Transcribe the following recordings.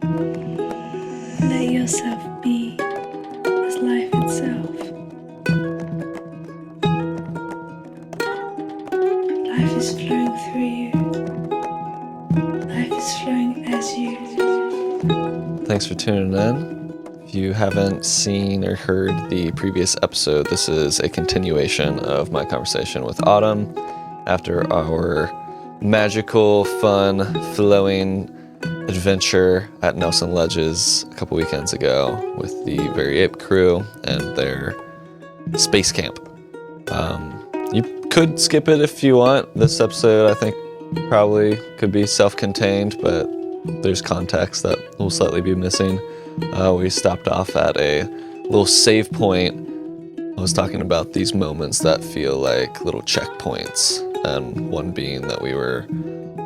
Let yourself be as life itself. Life is flowing through you. Life is flowing as you. Thanks for tuning in. If you haven't seen or heard the previous episode, this is a continuation of my conversation with Autumn after our magical, fun, flowing adventure at Nelson Ledges a couple weekends ago with the Very Ape crew and their space camp. You could skip it if you want. This episode, I think, probably could be self-contained, but there's context that will slightly be missing. We stopped off at a little save point. I was talking about these moments that feel like little checkpoints, and one being that we were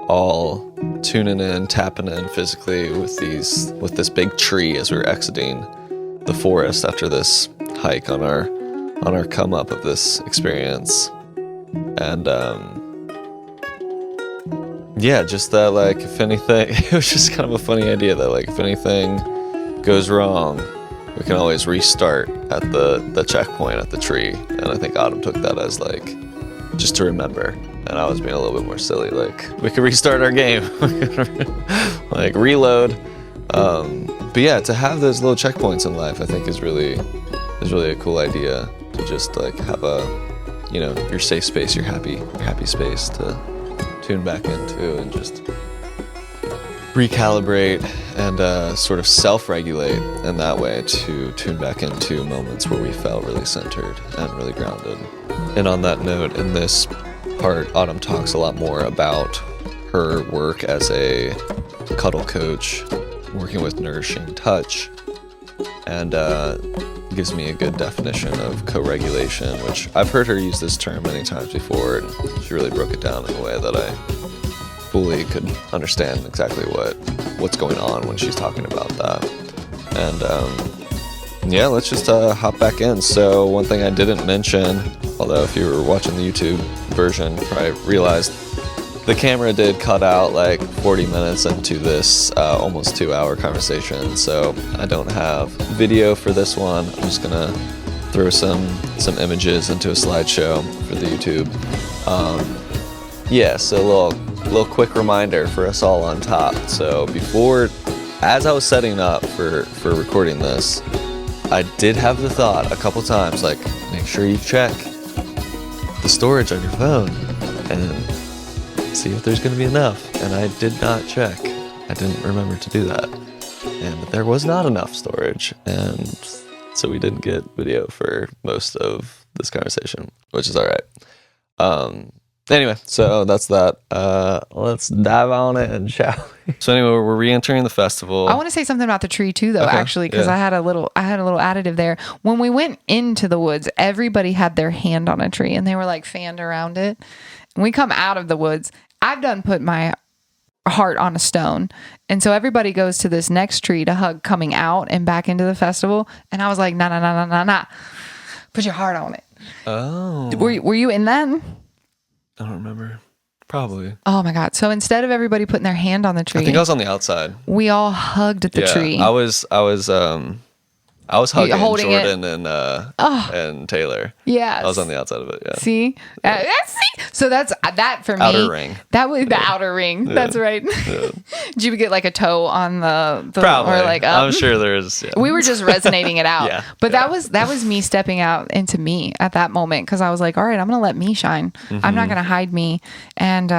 all tuning in, tapping in physically with this big tree as we were exiting the forest after this hike on our come up of this experience. And yeah, just that, like, if anything, it was just kind of a funny idea that, like, if anything goes wrong, we can always restart at the checkpoint at the tree. And I think Autumn took that as, like, just to remember. And I was being a little bit more silly, like, we could restart our game, like, reload. But yeah, to have those little checkpoints in life, I think is really a cool idea, to just, like, have a, you know, your safe space, your happy space to tune back into and just recalibrate and sort of self-regulate in that way to tune back into moments where we felt really centered and really grounded. And on that note, in this part, Autumn talks a lot more about her work as a cuddle coach, working with nourishing touch, and gives me a good definition of co-regulation, which I've heard her use this term many times before, and she really broke it down in a way that I fully could understand exactly what's going on when she's talking about that. And yeah, let's just hop back in. So one thing I didn't mention, although if you were watching the YouTube version, you probably realized the camera did cut out like 40 minutes into this almost 2-hour conversation, so I don't have video for this one. I'm just gonna throw some images into a slideshow for the YouTube. Yeah, so a little quick reminder for us all on top. So as I was setting up for recording this, I did have the thought a couple times, like, make sure you check the storage on your phone and see if there's going to be enough. And I did not check. I didn't remember to do that. And there was not enough storage. And so we didn't get video for most of this conversation, which is all right. Anyway, so that's that. Let's dive on it, shall we? So anyway, we're re-entering the festival. I want to say something about the tree too, though, actually, because I had a little additive there. When we went into the woods, everybody had their hand on a tree and they were like fanned around it. When we come out of the woods, I've done put my heart on a stone. And so everybody goes to this next tree to hug coming out and back into the festival. And I was like, nah. Put your heart on it. Oh. Were you in that? I don't remember. Probably. Oh my God. So instead of everybody putting their hand on the tree, I think I was on the outside. We all hugged the tree. I was hugging Jordan and Taylor. Yeah. I was on the outside of it. Yeah. See? So that's that for me. Outer ring. That was the outer ring. Yeah. That's right. Yeah. Did you get like a toe on the probably? Or like I'm sure there's. Yeah. We were just resonating it out. Yeah. But that was me stepping out into me at that moment, because I was like, all right, I'm gonna let me shine. Mm-hmm. I'm not gonna hide me. And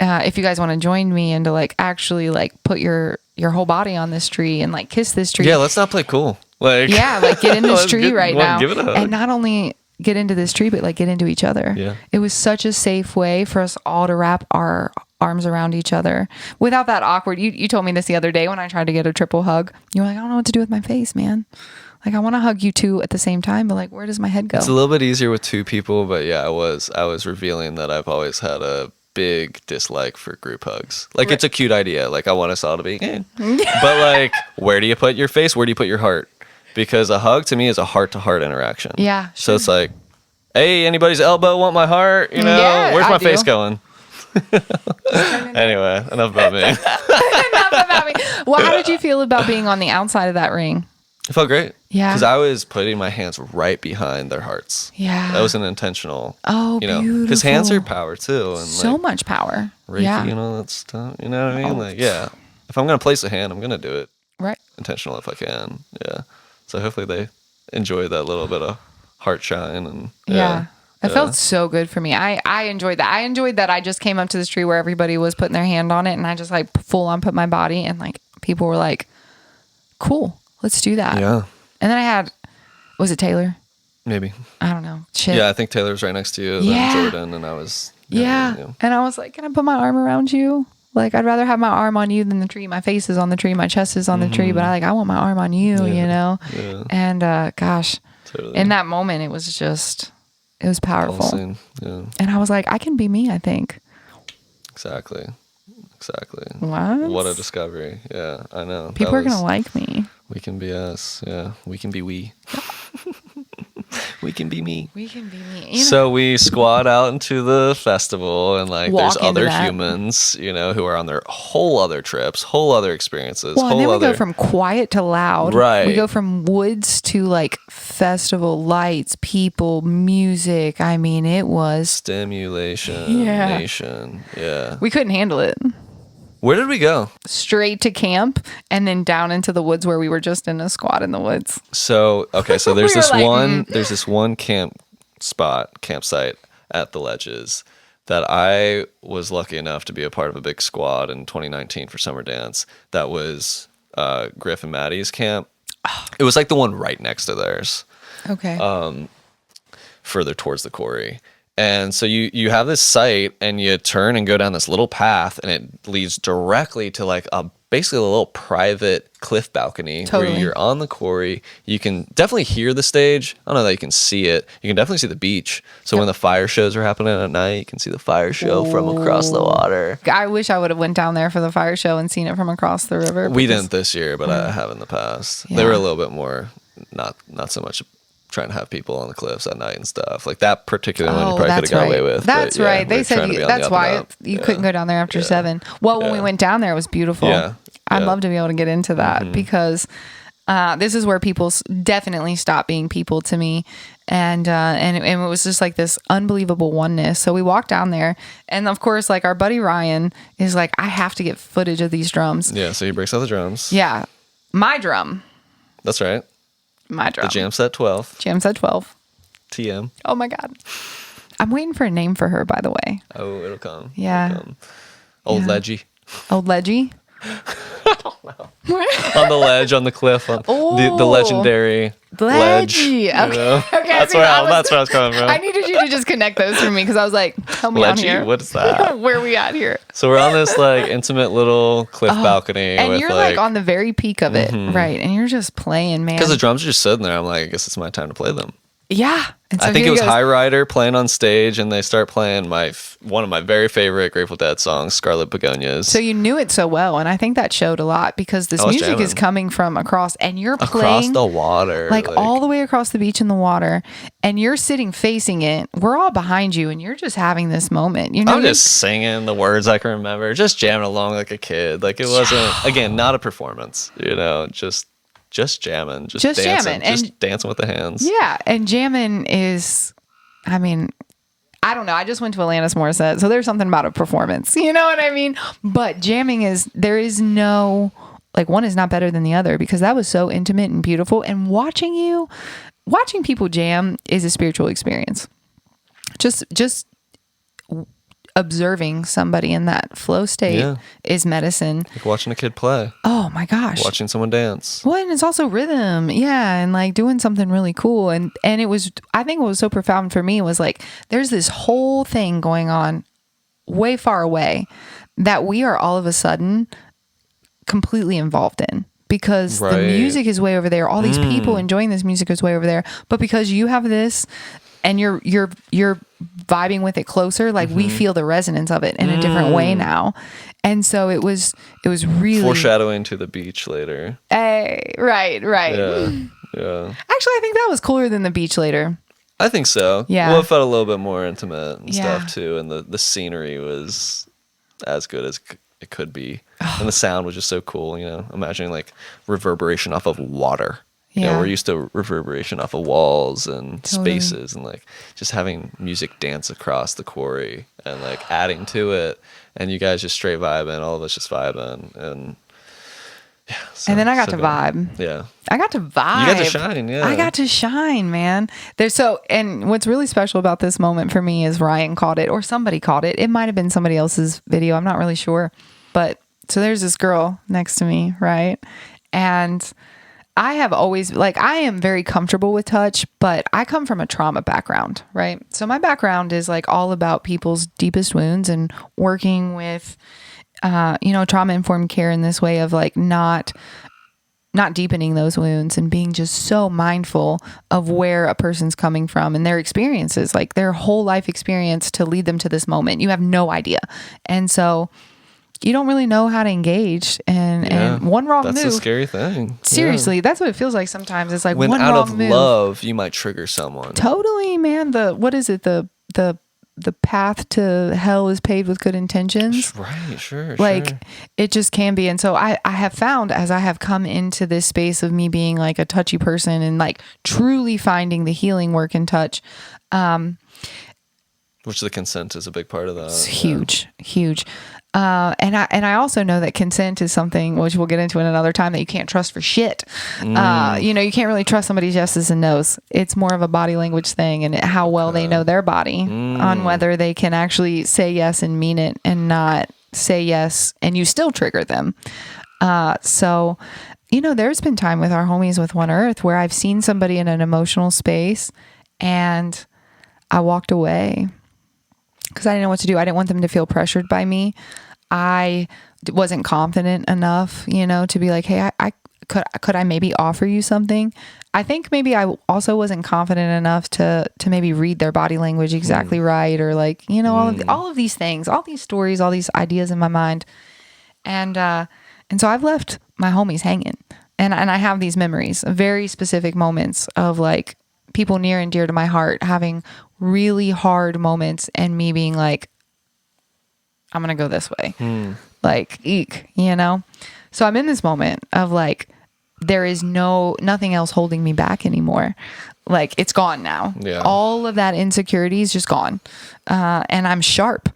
if you guys want to join me and to like actually like put your whole body on this tree and like kiss this tree. Yeah, let's not play cool. Like, yeah, like get in this tree right now. Give it a hug. And not only get into this tree, but like get into each other. Yeah. It was such a safe way for us all to wrap our arms around each other without that awkward. You told me this the other day when I tried to get a triple hug. You were like, I don't know what to do with my face, man. Like, I want to hug you two at the same time, but like, where does my head go? It's a little bit easier with two people, but yeah, I was revealing that I've always had a big dislike for group hugs. Like, it's a cute idea. Like, I want us all to be, but like, where do you put your face? Where do you put your heart? Because a hug to me is a heart-to-heart interaction. Yeah. So it's like, hey, anybody's elbow want my heart? You know, yeah, where's my face going? Anyway, enough about me. Enough about me. Well, how did you feel about being on the outside of that ring? It felt great. Yeah. Because I was putting my hands right behind their hearts. Yeah. That was an intentional. Oh, beautiful. Because hands are power too. And so much power. Reiki and all that stuff. You know what I mean? If I'm going to place a hand, I'm going to do it intentional if I can. Yeah. So hopefully they enjoy that little bit of heart shine. And It felt so good for me. I enjoyed that. I enjoyed that I just came up to this tree where everybody was putting their hand on it, and I just like full on put my body, and like people were like, cool, let's do that. Yeah. And then was it Taylor? Maybe. I don't know. Shit. Yeah, I think Taylor was right next to you, then Jordan, and I was. And I was like, can I put my arm around you? Like, I'd rather have my arm on you than the tree. My face is on the tree. My chest is on the tree, but I want my arm on you, you know? Yeah. And gosh, in that moment, it was powerful. Yeah. And I was like, I can be me, I think. Exactly. What a discovery. Yeah, I know. People are going to like me. We can be us. Yeah, we can be we. We can be me. We can be me. So we squat out into the festival, and like there's other humans, who are on their whole other trips, whole other experiences. Well, and then we go from quiet to loud. Right. We go from woods to like festival lights, people, music. I mean, it was stimulation. Nation. Yeah. We couldn't handle it. Where did we go? Straight to camp, and then down into the woods where we were just in a squat in the woods. So there's there's this one campsite at the Ledges that I was lucky enough to be a part of a big squad in 2019 for Summer Dance. That was Griff and Maddie's camp. It was like the one right next to theirs. Okay. Further towards the quarry. And so you have this site, and you turn and go down this little path, and it leads directly to like basically a little private cliff balcony where you're on the quarry. You can definitely hear the stage. I don't know that you can see it. You can definitely see the beach. So when the fire shows are happening at night, you can see the fire show from across the water. I wish I would have went down there for the fire show and seen it from across the river. We didn't this year, but I have in the past. They were a little bit more, not so much trying to have people on the cliffs at night and stuff. Like that particular one you probably could have got away with. That's right. They said that's why you couldn't go down there after 7. Well, when we went down there, it was beautiful. Yeah. I'd love to be able to get into that because this is where people definitely stop being people to me. And it was just like this unbelievable oneness. So we walked down there, and of course, like our buddy Ryan is like, I have to get footage of these drums. Yeah. So he breaks out the drums. Yeah. My drum. That's right. My drum. The Jam Set 12. Jam Set 12. TM. Oh my God. I'm waiting for a name for her, by the way. Oh, it'll come. Yeah. It'll come. Old Ledgy. Old Ledgy? I don't know. On the ledge, on the cliff, the legendary ledge. Okay. That's where I was coming from. I needed you to just connect those for me because I was like, help me out here. What's that? Where are we at here? So we're on this like intimate little cliff balcony. And you're like on the very peak of it. Right. And you're just playing, man. Because the drums are just sitting there. I'm like, I guess it's my time to play them. Yeah. And so I think it was High Rider playing on stage, and they start playing one of my very favorite Grateful Dead songs, Scarlet Begonias. So you knew it so well, and I think that showed a lot because this music is coming from across, and you're playing across the water, like all the way across the beach in the water, and you're sitting facing it. We're all behind you, and you're just having this moment. I'm just singing the words I can remember, just jamming along like a kid. Like it wasn't, again, not a performance, just jamming, just dancing, just dancing with the hands. Yeah, and jamming is, I mean, I don't know. I just went to Alanis Morissette, so there's something about a performance. You know what I mean? But jamming there is no, like one is not better than the other because that was so intimate and beautiful. And watching people jam is a spiritual experience. Just observing somebody in that flow state is medicine. Like watching a kid play. Oh my gosh. Watching someone dance. Well, and it's also rhythm. Yeah. And like doing something really cool. And it was, I think what was so profound for me was like, there's this whole thing going on way far away that we are all of a sudden completely involved in. Because the music is way over there. All these people enjoying this music is way over there. But because you have this and you're vibing with it closer, like we feel the resonance of it in a different way now. And so it was really foreshadowing to the beach later. Hey, right. Yeah. Actually, I think that was cooler than the beach later. I think so. Yeah. Well, it felt a little bit more intimate and stuff too. And the scenery was as good as it could be. And the sound was just so cool, you know, imagining like reverberation off of water. You know, we're used to reverberation off of walls and spaces, and like just having music dance across the quarry and like adding to it, and you guys just straight vibing, all of us just vibing, and yeah. So, and then I got to vibe. Yeah. I got to vibe. You got to shine, yeah. I got to shine, man. And what's really special about this moment for me is Ryan caught it, or somebody caught it. It might have been somebody else's video. I'm not really sure. But so there's this girl next to me, right? And I have always, like, I am very comfortable with touch, but I come from a trauma background, right? So my background is like all about people's deepest wounds and working with, trauma-informed care in this way of like not deepening those wounds and being just so mindful of where a person's coming from and their experiences, like their whole life experience to lead them to this moment. You have no idea. And so you don't really know how to engage, and one wrong move. That's a scary thing. Seriously, that's what it feels like sometimes. It's like when one out wrong of move. love, you might trigger someone. Totally, man. What is it? The path to hell is paved with good intentions. Right, sure. It just can be. And so I have found, as I have come into this space of me being like a touchy person and like truly finding the healing work in touch, which the consent is a big part of that. It's huge. And I also know that consent is something which we'll get into in another time that you can't trust for shit. You can't really trust somebody's yeses and nos. It's more of a body language thing and how well they know their body on whether they can actually say yes and mean it and not say yes and you still trigger them. So, there's been time with our homies with One Earth where I've seen somebody in an emotional space and I walked away because I didn't know what to do. I didn't want them to feel pressured by me. I wasn't confident enough, to be like, hey, I could I maybe offer you something? I think maybe I also wasn't confident enough to maybe read their body language exactly right, or like, all of these things, all these stories, all these ideas in my mind. And so I've left my homies hanging, and I have these memories, very specific moments of like people near and dear to my heart having really hard moments and me being like, I'm going to go this way. Like, eek, So I'm in this moment of like, there is nothing else holding me back anymore. Like, it's gone now. Yeah. All of that insecurity is just gone. And I'm sharp.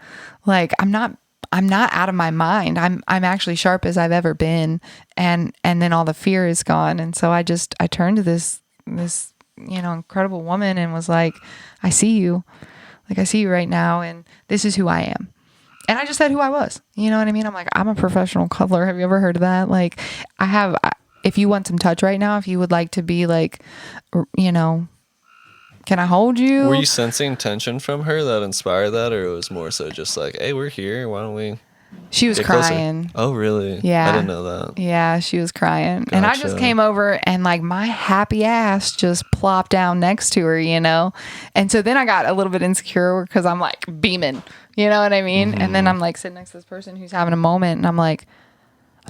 Like, I'm not out of my mind. I'm actually sharp as I've ever been. And then all the fear is gone. And so I turned to this incredible woman and was like, I see you. Like, I see you right now. And this is who I am. And I just said who I was. You know what I mean? I'm like, I'm a professional cuddler. Have you ever heard of that? Like, if you want some touch right now, if you would like to be like, can I hold you? Were you sensing tension from her that inspired that? Or it was more so just like, hey, we're here. Why don't we? She was crying. Oh, really? Yeah. I didn't know that. Yeah, she was crying. Gotcha. And I just came over and like my happy ass just plopped down next to her, And so then I got a little bit insecure because I'm like beaming, you know what I mean? And then I'm like sitting next to this person who's having a moment and I'm like,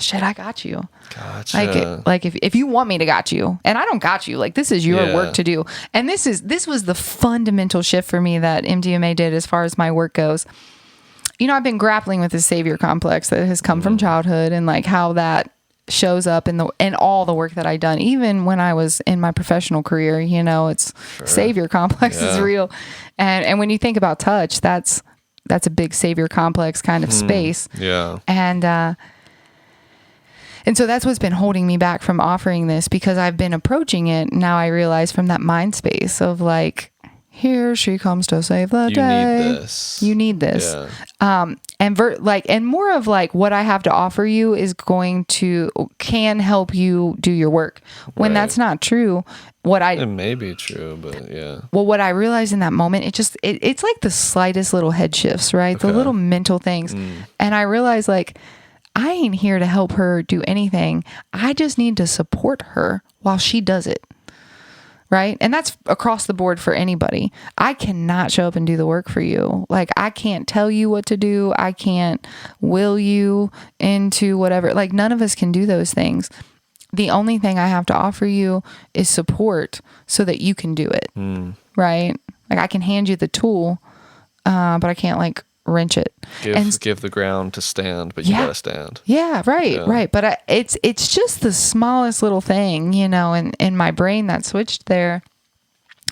shit, I got you. Gotcha. Like if you want me to got you, and I don't got you, like this is your work to do. And this was the fundamental shift for me that MDMA did as far as my work goes. I've been grappling with this savior complex that has come from childhood and like how that shows up in all the work that I've done, even when I was in my professional career, it's savior complex is real. And when you think about touch, that's a big savior complex kind of space. Yeah. And so that's what's been holding me back from offering this, because I've been approaching it. Now I realize from that mind space of like, here she comes to save the day. You need this. Yeah. And more of like what I have to offer you can help you do your work. When that's not true, it may be true, but yeah. Well, what I realized in that moment, it's like the slightest little head shifts, right? Okay. The little mental things. And I realized like, I ain't here to help her do anything. I just need to support her while she does it. Right. And that's across the board for anybody. I cannot show up and do the work for you. Like, I can't tell you what to do. I can't will you into whatever. Like, none of us can do those things. The only thing I have to offer you is support so that you can do it. Right. Like, I can hand you the tool, but I can't like wrench it. Give the ground to stand, but you gotta stand. Yeah, right. But it's just the smallest little thing, in my brain that switched there.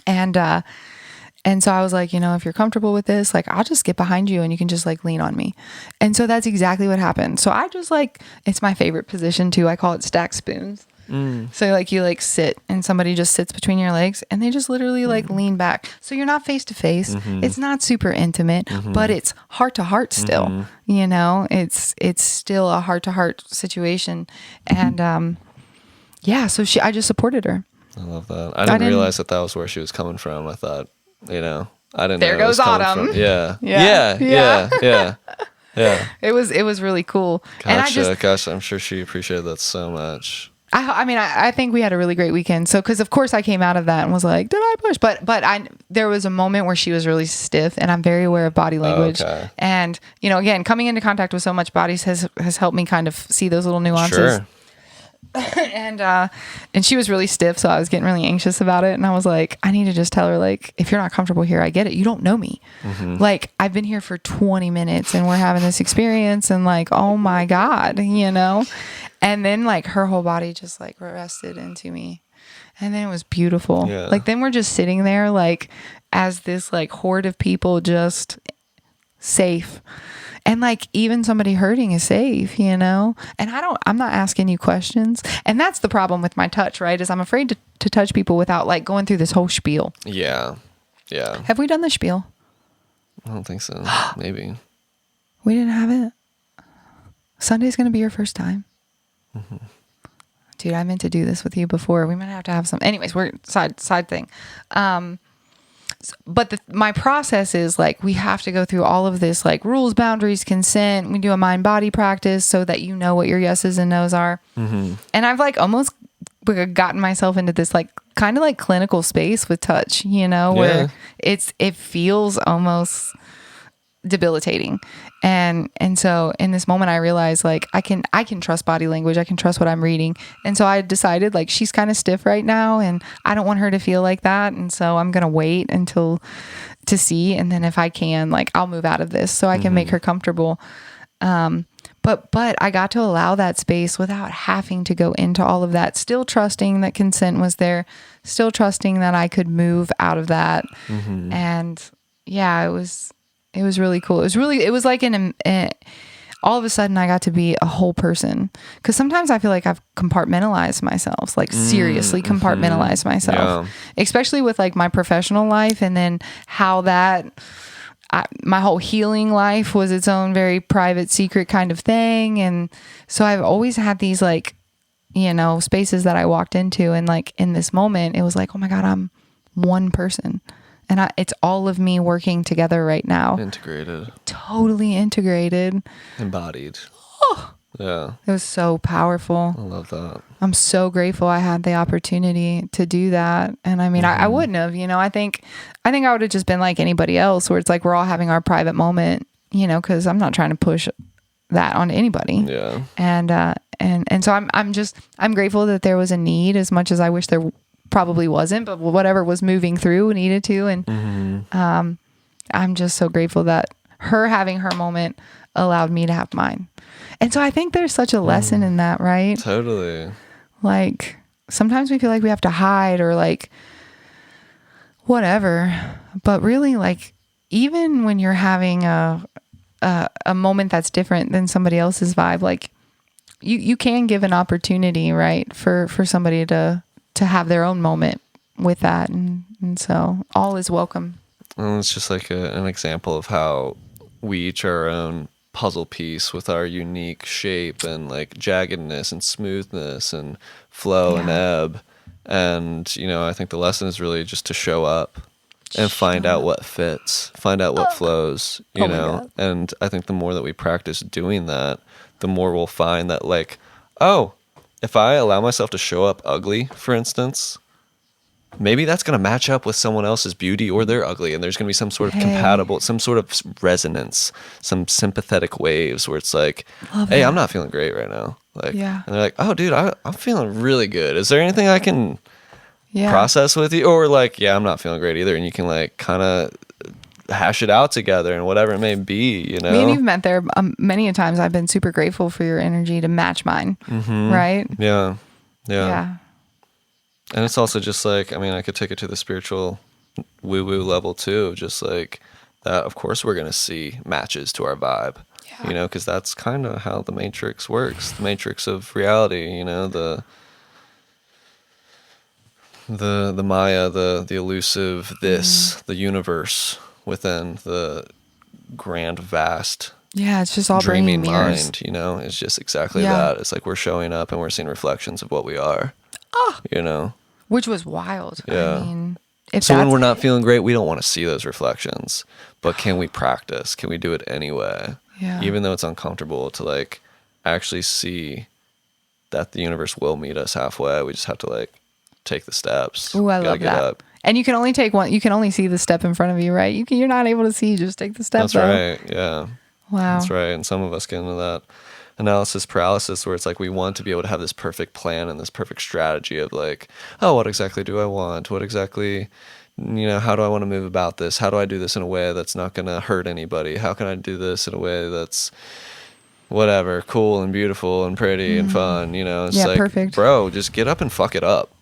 And so I was like, if you're comfortable with this, like, I'll just get behind you and you can just like lean on me. And so that's exactly what happened. So I just it's my favorite position too. I call it stack spoons. So like you like sit and somebody just sits between your legs and they just literally like lean back. So you're not face to face. It's not super intimate, but it's heart to heart still, it's still a heart to heart situation. And, so I just supported her. I love that. I didn't realize that was where she was coming from. I thought, I didn't there know goes Autumn. Yeah. It was really cool. Gotcha. Gosh, I'm sure she appreciated that so much. I think we had a really great weekend. So, because of course I came out of that and was like, did I push? But there was a moment where she was really stiff, and I'm very aware of body language. Okay. And again, coming into contact with so much bodies has helped me kind of see those little nuances. Sure. And she was really stiff, so I was getting really anxious about it, and I was like, I need to just tell her, like, if you're not comfortable here, I get it, you don't know me. Like, I've been here for 20 minutes and we're having this experience, and like, oh my God, and then like her whole body just like rested into me, and then it was beautiful. Like, then we're just sitting there like as this like horde of people, just safe. And like, even somebody hurting is safe, and I'm not asking you questions. And that's the problem with my touch, right? Is I'm afraid to touch people without like going through this whole spiel. Yeah. Yeah. Have we done the spiel? I don't think so. Maybe. We didn't have it. Sunday's going to be your first time. Dude, I meant to do this with you before. We might have to have some. Anyways, we're side thing. But my process is like, we have to go through all of this, like rules, boundaries, consent. We do a mind body practice so that you know what your yeses and nos are. And I've like almost gotten myself into this like kind of like clinical space with touch, where it feels almost debilitating. And so in this moment I realized like I can trust body language. I can trust what I'm reading. And so I decided like, she's kind of stiff right now and I don't want her to feel like that. And so I'm going to wait to see. And then if I can, like, I'll move out of this so I can make her comfortable. But I got to allow that space without having to go into all of that, still trusting that consent was there, still trusting that I could move out of that. And yeah, it was really cool. It was like all of a sudden I got to be a whole person. Cause sometimes I feel like I've compartmentalized myself, like seriously compartmentalized myself, especially with like my professional life. And then how my whole healing life was its own very private, secret kind of thing. And so I've always had these like, spaces that I walked into, and like in this moment, it was like, oh my God, I'm one person. And it's all of me working together right now. Integrated. Totally integrated. Embodied. Oh, yeah. It was so powerful. I love that. I'm so grateful I had the opportunity to do that. And I mean, I wouldn't have, I think I would have just been like anybody else, where it's like, we're all having our private moment, cause I'm not trying to push that on anybody. Yeah. And so I'm grateful that there was a need, as much as I wish there probably wasn't, but whatever was moving through needed to. And I'm just so grateful that her having her moment allowed me to have mine. And so I think there's such a lesson in that, right? Totally. Like, sometimes we feel like we have to hide or like whatever, but really, like, even when you're having a moment that's different than somebody else's vibe, like you can give an opportunity, right, for somebody to have their own moment with that. And so all is welcome. Well, it's just like an example of how we each are our own puzzle piece with our unique shape and like jaggedness and smoothness and flow and ebb. And, I think the lesson is really just to show up and find out what fits, find out what flows, you know? And I think the more that we practice doing that, the more we'll find that, like, oh, if I allow myself to show up ugly, for instance, maybe that's going to match up with someone else's beauty, or they're ugly, and there's going to be some sort of compatible, some sort of resonance, some sympathetic waves where it's like, hey, I'm not feeling great right now. Like, and they're like, oh, dude, I'm feeling really good. Is there anything I can process with you? Or like, I'm not feeling great either. And you can like kind of hash it out together and whatever it may be, you know? Me and you've met there many a times. I've been super grateful for your energy to match mine. Right? Yeah. Yeah. And it's also just like, I mean, I could take it to the spiritual woo-woo level too. Just like that, of course, we're going to see matches to our vibe, you know, because that's kind of how the matrix works. The matrix of reality, you know, the Maya, the elusive, the universe within the grand, vast, it's just all dreaming mirrors. mind, you know, it's just exactly that. It's like we're showing up and we're seeing reflections of what we are, you know, which was wild. Yeah. I mean, so when we're not feeling great, we don't want to see those reflections, but can we practice? Can we do it anyway? Yeah. Even though it's uncomfortable to like actually see that the universe will meet us halfway. We just have to like take the steps. Ooh, I love that. Up. And you can only take one. You can only see the step in front of you, right? You're not able to see. Just take the step. That's right. Yeah. Wow. That's right. And some of us get into that analysis paralysis where it's like we want to be able to have this perfect plan and this perfect strategy of like, oh, what exactly do I want? What exactly, you know, how do I want to move about this? How do I do this in a way that's not going to hurt anybody? How can I do this in a way that's whatever, cool and beautiful and pretty and fun, you know? It's like, perfect. Bro, just get up and fuck it up.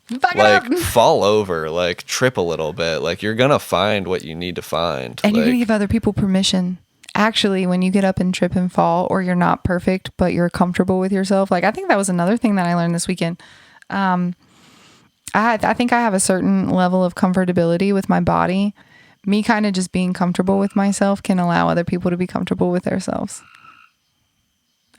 Fall over, like trip a little bit. Like you're going to find what you need to find. And you're going to give other people permission. Actually, when you get up and trip and fall, or you're not perfect, but you're comfortable with yourself. Like, I think that was another thing that I learned this weekend. I think I have a certain level of comfortability with my body. Me kind of just being comfortable with myself can allow other people to be comfortable with themselves.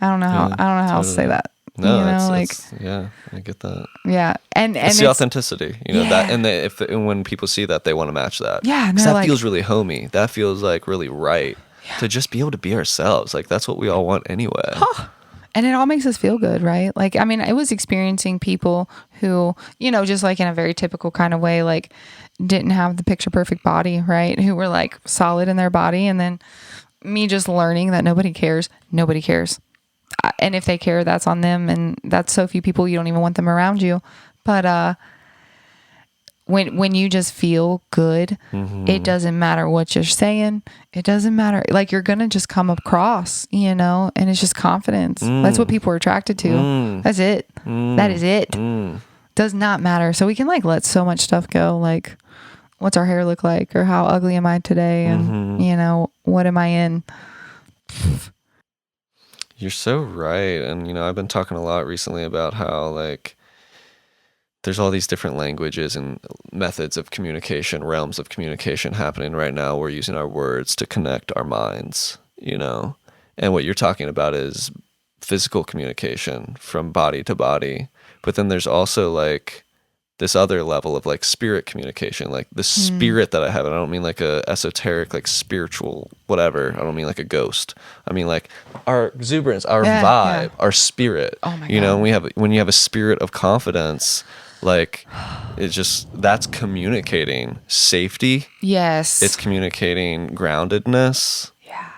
I don't know how else to say that. No, you know, it's yeah, I get that. Yeah, and it's the authenticity, you know, that, and when people see that, they want to match that. Yeah, because that like, feels really homey. That feels like really right. To just be able to be ourselves. Like that's what we all want anyway. And it all makes us feel good, right? Like, I mean, I was experiencing people who, you know, just like in a very typical kind of way, like didn't have the picture perfect body, right? Who were like solid in their body. And then me just learning that nobody cares. And if they care, that's on them. And that's so few people, you don't even want them around you. But, when you just feel good, it doesn't matter what you're saying. It doesn't matter. Like you're going to just come across, you know, and it's just confidence. That's what people are attracted to. That's it. That is it. Does not matter. So we can like let so much stuff go. Like what's our hair look like, or how ugly am I today? And you know, what am I in? You're so right. And, you know, I've been talking a lot recently about how like, there's all these different languages and methods of communication, realms of communication happening right now. We're using our words to connect our minds, you know? And what you're talking about is physical communication from body to body. But then there's also like this other level of like spirit communication, like the spirit that I have. And I don't mean like a esoteric, like spiritual, whatever. I don't mean like a ghost. I mean like our exuberance, our vibe, our spirit. Oh my God. You know, when you have a spirit of confidence, like it's just, that's communicating safety. Yes. It's communicating groundedness. Yeah.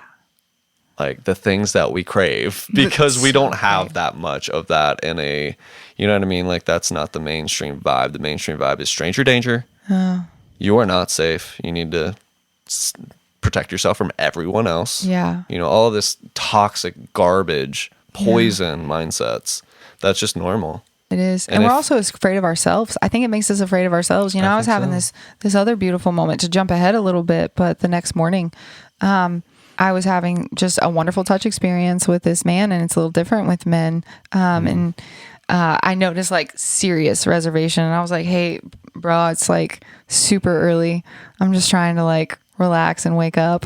Like the things that we crave, because we don't have that much of that in a, you know what I mean? Like that's not the mainstream vibe. The mainstream vibe is stranger danger. You are not safe. You need to protect yourself from everyone else. Yeah. You know, all of this toxic garbage, poison mindsets. That's just normal. It is. And we're also afraid of ourselves. I think it makes us afraid of ourselves. You know, I was having this other beautiful moment, to jump ahead a little bit, but the next morning, I was having just a wonderful touch experience with this man, and it's a little different with men. And I noticed like serious reservation, and I was like, hey, bro, it's like super early. I'm just trying to like relax and wake up.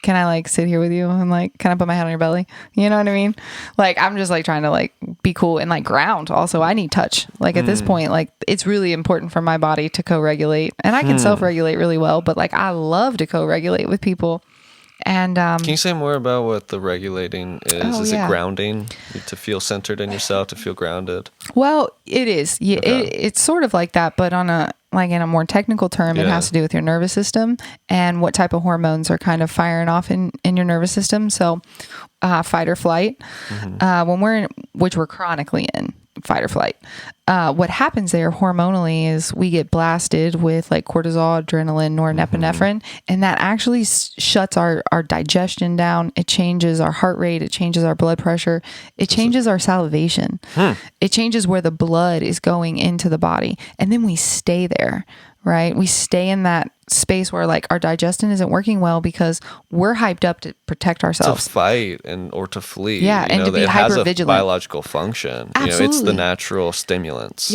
Can I like sit here with you and like, can I put my head on your belly? You know what I mean? Like, I'm just like trying to like be cool and like ground. Also, I need touch. Like at this point, like it's really important for my body to co-regulate, and I can self-regulate really well, but like I love to co-regulate with people. And can you say more about what the regulating is? Is it grounding, to feel centered in yourself, to feel grounded? Well, it is. Yeah, it's sort of like that, but on a like in a more technical term, it has to do with your nervous system and what type of hormones are kind of firing off in your nervous system. So, fight or flight. When we're in, which we're chronically in fight or flight, what happens there hormonally is we get blasted with like cortisol, adrenaline, norepinephrine, and that actually shuts our digestion down. It changes our heart rate. It changes our blood pressure. It changes our salivation. It changes where the blood is going into the body. And then we stay there, right? We stay in that space where like our digestion isn't working well because we're hyped up to protect ourselves. To fight or to flee. Yeah, and to be hyper vigilant. It has a biological function. Absolutely. It's the natural stimulants.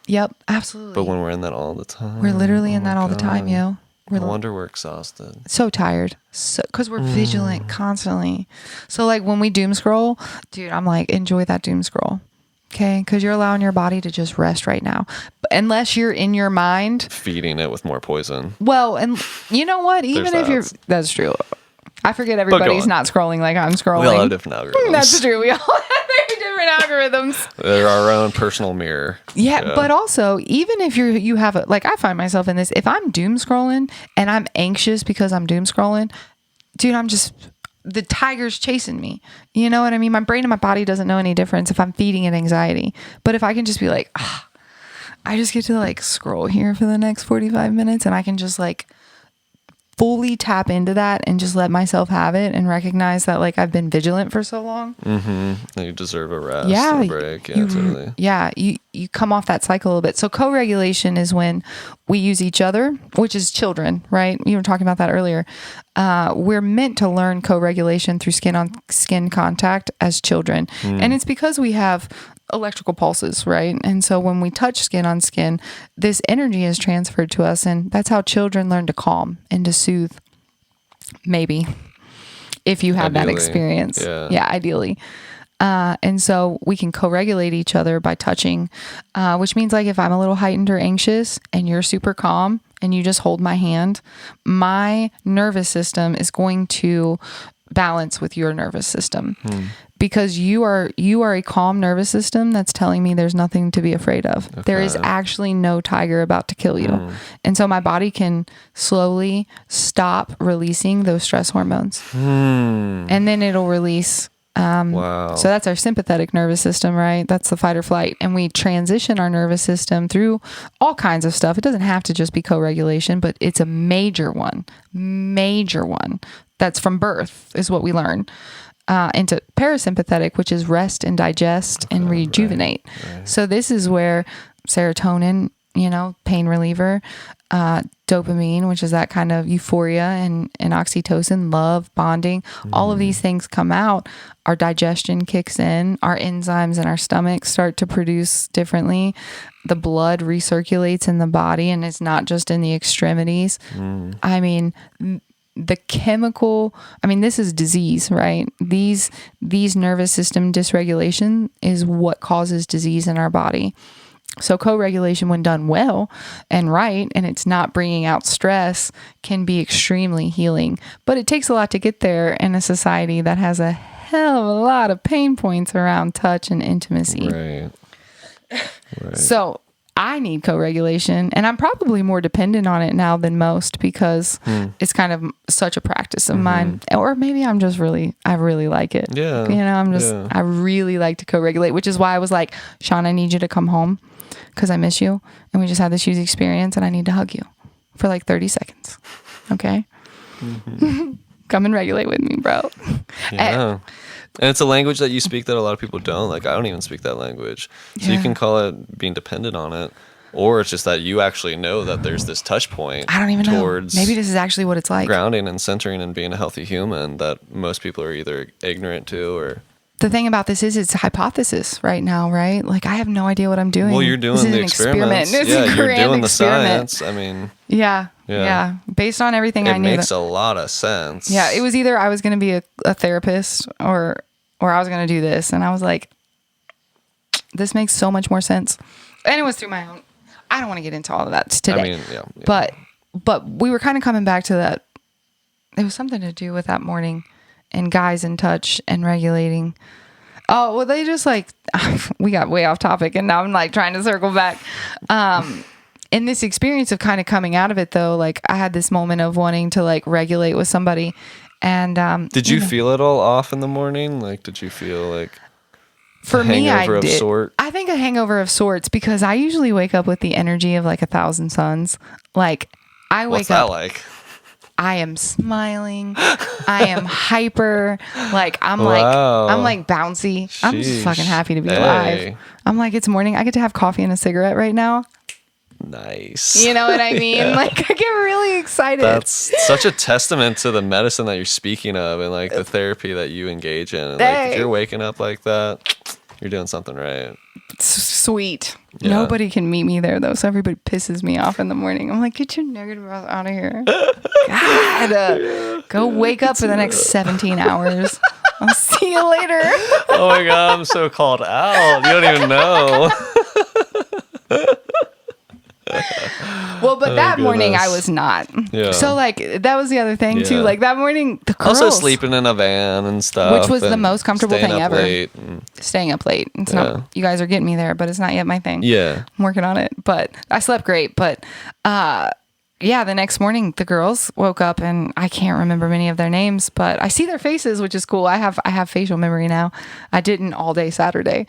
Yep, absolutely. But when we're in that all the time. We're literally in that all the time, yo. No wonder we're exhausted. So tired. Because we're vigilant constantly. So like when we doom scroll, dude, I'm like, enjoy that doom scroll. Okay, because you're allowing your body to just rest right now. But unless you're in your mind feeding it with more poison. Well, and you know what? Even if that's true. I forget everybody's not scrolling like I'm scrolling. We all have different algorithms. That's true. We all have very different algorithms. They're our own personal mirror. Yeah, but also, even if you have like I find myself in this, if I'm doom scrolling and I'm anxious because I'm doom scrolling, dude, the tiger's chasing me. You know what I mean? My brain and my body doesn't know any difference if I'm feeding it anxiety. But if I can just be like, I just get to like scroll here for the next 45 minutes and I can just like fully tap into that and just let myself have it and recognize that like I've been vigilant for so long. You deserve a rest, a break. Yeah, totally. Yeah, you come off that cycle a little bit. So co-regulation is when we use each other, which is children, right? You were talking about that earlier. We're meant to learn co-regulation through skin-on-skin contact as children. And it's because we have electrical pulses, right? And so when we touch skin on skin, this energy is transferred to us. And that's how children learn to calm and to soothe. Maybe. If you have that experience. Yeah, ideally. And so we can co-regulate each other by touching, which means like if I'm a little heightened or anxious and you're super calm and you just hold my hand, my nervous system is going to balance with your nervous system because you are a calm nervous system that's telling me there's nothing to be afraid of. Okay. There is actually no tiger about to kill you. And so my body can slowly stop releasing those stress hormones. And then it'll release. So that's our sympathetic nervous system, right? That's the fight or flight. And we transition our nervous system through all kinds of stuff. It doesn't have to just be co-regulation, but it's a major one. That's from birth is what we learn. Into parasympathetic, which is rest and digest and rejuvenate. Right. So this is where serotonin, pain reliever, dopamine, which is that kind of euphoria, and oxytocin, love, bonding, all of these things come out. Our digestion kicks in, our enzymes in our stomach start to produce differently. The blood recirculates in the body and it's not just in the extremities. I mean, the chemical, this is disease, right? These nervous system dysregulation is what causes disease in our body. So co-regulation, when done well and right, and it's not bringing out stress, can be extremely healing. But it takes a lot to get there in a society that has a hell of a lot of pain points around touch and intimacy. Right. So I need co-regulation, and I'm probably more dependent on it now than most because it's kind of such a practice of mine. Or maybe I really like it. Yeah. I really like to co-regulate, which is why I was like, Sean, I need you to come home because I miss you. And we just had this huge experience and I need to hug you for like 30 seconds. Okay. Come and regulate with me, bro. Yeah. And it's a language that you speak that a lot of people don't. Like, I don't even speak that language. So you can call it being dependent on it. Or it's just that you actually know that there's this touch point. I don't even know. Maybe this is actually what it's like. Grounding and centering and being a healthy human that most people are either ignorant to or... The thing about this is it's a hypothesis right now, right? Like, I have no idea what I'm doing. Well, you're doing the experiments. Yeah, you're doing the science. Yeah. Based on everything I knew. It makes a lot of sense. Yeah, it was either I was going to be a therapist or I was going to do this. And I was like, this makes so much more sense. And it was through my own... I don't want to get into all of that today. But we were kind of coming back to that. It was something to do with that morning and guys in touch and regulating. Oh, well, they just like, we got way off topic and now I'm like trying to circle back. In this experience of kind of coming out of it though, like I had this moment of wanting to like regulate with somebody. And, did you feel it all off in the morning? Like, did you feel like... For me, I Hangover of did. sort? I think a hangover of sorts, because I usually wake up with the energy of like 1,000 suns. Like I wake What's that up, like? I am smiling. I am hyper. Like I'm Wow. like bouncy. I'm just Sheesh. fucking happy to be Hey. alive. I'm like, it's morning. I get to have coffee and a cigarette right now. Nice. You know what I mean? Yeah. Like I get really excited. That's such a testament to the medicine that you're speaking of and like the therapy that you engage in. And, like Hey. if you're waking up like that, you're doing something right. Sweet. Yeah. Nobody can meet me there though, so everybody pisses me off in the morning. I'm like, get your negative ass out of here. God, go wake up for the next 17 hours. I'll see you later. Oh my God, I'm so called out. You don't even know. Well, but that morning I goodness. was not. Yeah. So like that was the other thing too. Yeah. Like that morning, the girls Also sleeping in a van and stuff. Which was the and most comfortable staying thing up ever. late and- staying up late. It's Yeah. not. You guys are getting me there, but it's not yet my thing. Yeah. I'm working on it, but I slept great. But yeah, the next morning the girls woke up and I can't remember many of their names, but I see their faces, which is cool. I have facial memory now. I didn't all day Saturday.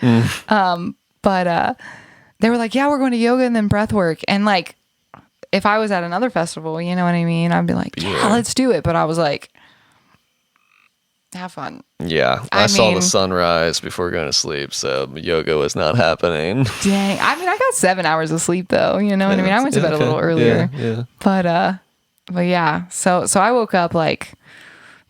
But they were like, yeah, we're going to yoga and then breath work. And like, if I was at another festival, you know what I mean? I'd be like, yeah, let's do it. But I was like, have fun. Yeah. I saw the sunrise before going to sleep, so yoga was not happening. Dang. I mean, I got 7 hours of sleep though. You know what I mean? I went to bed a little earlier. Yeah. But yeah. So I woke up like